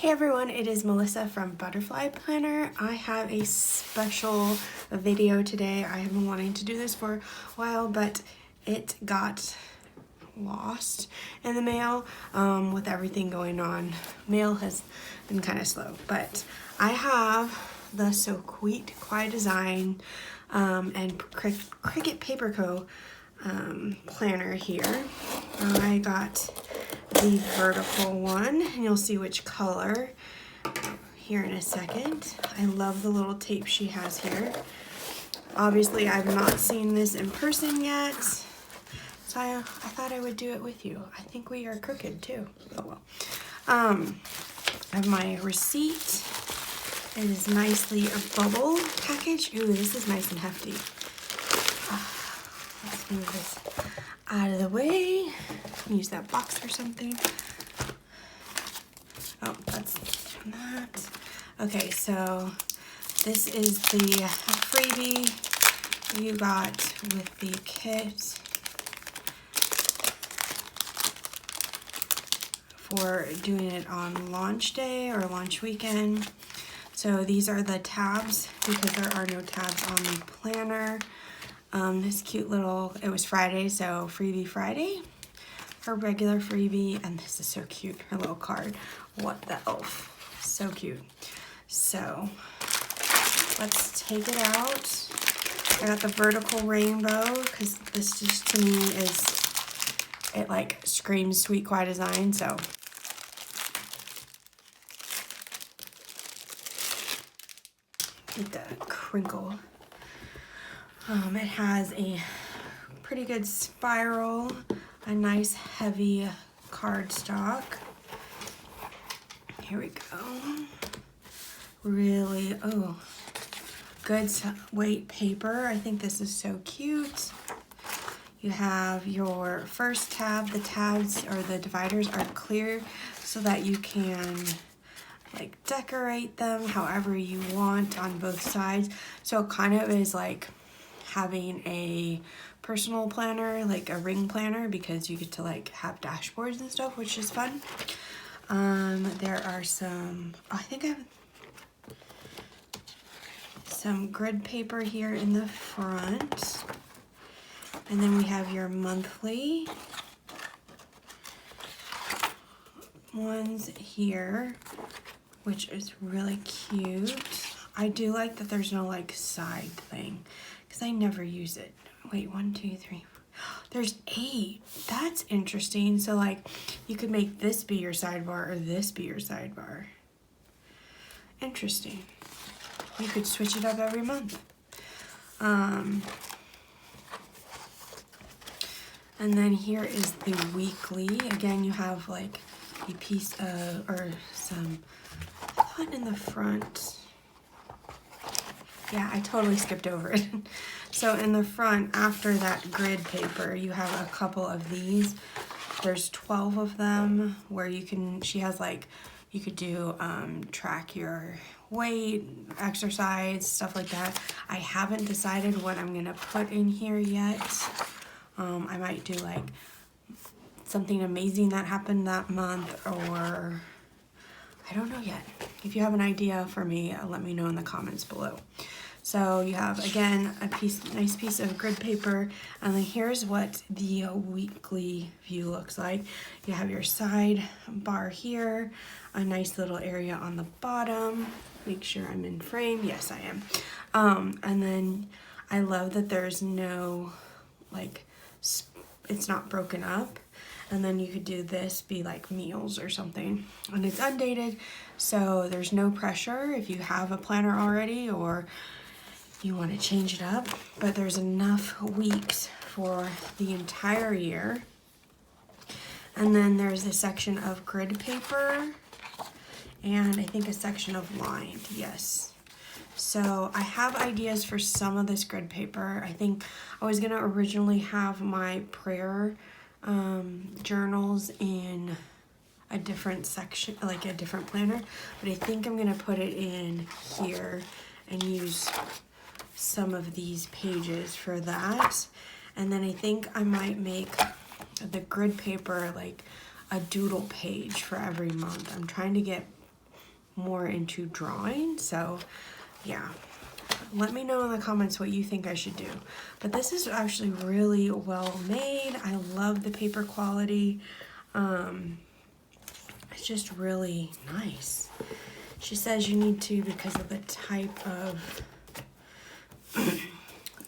Hey everyone, it is Melissa from Butterfly Planner. I have a special video today. I have been wanting to do this for a while, but it got lost in the mail with everything going on. Mail has been kind of slow, but I have the So Kawaii Design and Cricut Paper Co. Planner here. I got the vertical one, and you'll see which color here in a second. I love the little tape she has here. Obviously, I've not seen this in person yet, so I thought I would do it with you. I think we are crooked too. Oh well. I have my receipt. It is nicely a bubble package. Ooh, this is nice and hefty. Let's move this out of the way. Use that box for something. Oh, that's that. Okay, so this is the freebie you got with the kit for doing it on launch day or launch weekend. So these are the tabs because there are no tabs on the planner. This cute little, it was Friday, so freebie Friday. Her regular freebie, and this is so cute, her little card. What the elf, so cute. So let's take it out. I got the vertical rainbow because this just to me it like screams Sweet Kawaii Design. So get the crinkle. It has a pretty good spiral, a nice heavy cardstock. Here we go. Really, oh, good weight paper. I think this is so cute. You have your first tab. The tabs or the dividers are clear so that you can like decorate them however you want on both sides. So it kind of is like having a personal planner, like a ring planner, because you get to like have dashboards and stuff, which is fun. There are some, I think I have some grid paper here in the front. And then we have your monthly ones here, which is really cute. I do like that there's no like side thing because I never use it. Wait, 1, 2, 3. There's 8. That's interesting. So like you could make this be your sidebar or this be your sidebar. Interesting. You could switch it up every month. And then here is the weekly. Again, you have like a piece of, or some, I thought in the front. Yeah, I totally skipped over it. So in the front, after that grid paper, you have a couple of these. There's 12 of them where you can, she has like, you could do track your weight, exercise, stuff like that. I haven't decided what I'm gonna put in here yet. I might do like something amazing that happened that month, or I don't know yet. If you have an idea for me, let me know in the comments below. So you have, again, a nice piece of grid paper, and then here's what the weekly view looks like. You have your side bar here, a nice little area on the bottom. Make sure I'm in frame. Yes, I am. And then I love that there's no, like, it's not broken up. And then you could do this be like meals or something. And it's undated, so there's no pressure if you have a planner already or you want to change it up. But there's enough weeks for the entire year. And then there's a section of grid paper and I think a section of lined, yes. So I have ideas for some of this grid paper. I think I was gonna originally have my prayer journals in a different section, like a different planner, but I think I'm gonna put it in here and use some of these pages for that. And then I think I might make the grid paper like a doodle page for every month. I'm trying to get more into drawing. So yeah, let me know in the comments what you think I should do. But this is actually really well made. I love the paper quality. It's just really nice. She says you need to because of the type of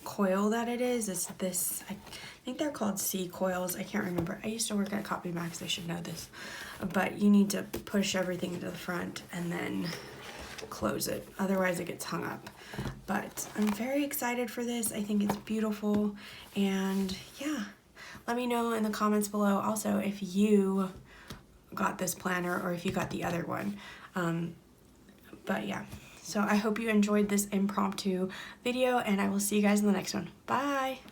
coil that it is. It's this, I think they're called C coils. I can't remember. I used to work at Copy Max. I should know this. But you need to push everything to the front and then close it. Otherwise it gets hung up. But I'm very excited for this. I think it's beautiful. And yeah, let me know in the comments below also if you got this planner or if you got the other one. But yeah, so I hope you enjoyed this impromptu video, and I will see you guys in the next one. Bye!